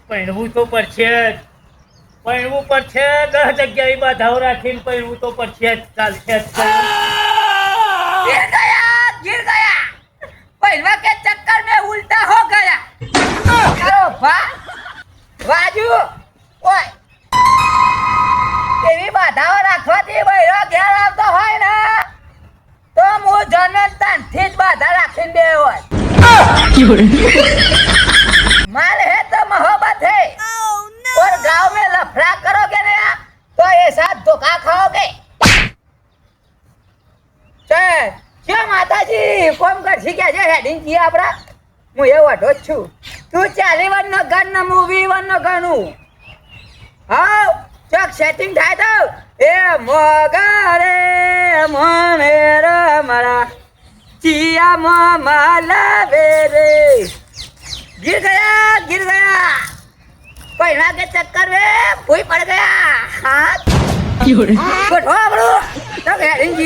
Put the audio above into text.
પહેરવું તો પડશે જ. પહેરવું પડશે. 10 જગ્યાએ બાધાઓ રાખીને પહેરવું તો પડશે જ. ચાલશે જ. गिर गया पहिलवा के चक्कर में उल्टा हो गया अरे वाजू ओए એવી બાધાઓ રાખવાથી બૈરો ઘેર આવતો હોય ને તો હું જન્મતાથી જ બાધા રાખીને બે હોય माल है तो मोहब्बत है और गांव में लफड़ा करोगे ना तो ये साथ धोखा खाओगे चल क्या माताजी कोम करशी કે છે હેડિંગ કી આપડા હું એ વઢો જ છું તું 40 વર્ષનો ગન મૂવી વનનો ગણું હા ચક સેટિંગ થાય તો એ મોગરે મને રમરા ચિયા માલા વેરે गिर गया पहिला के चक्कर में कोई पड़ गया हाथ तो हेडिंग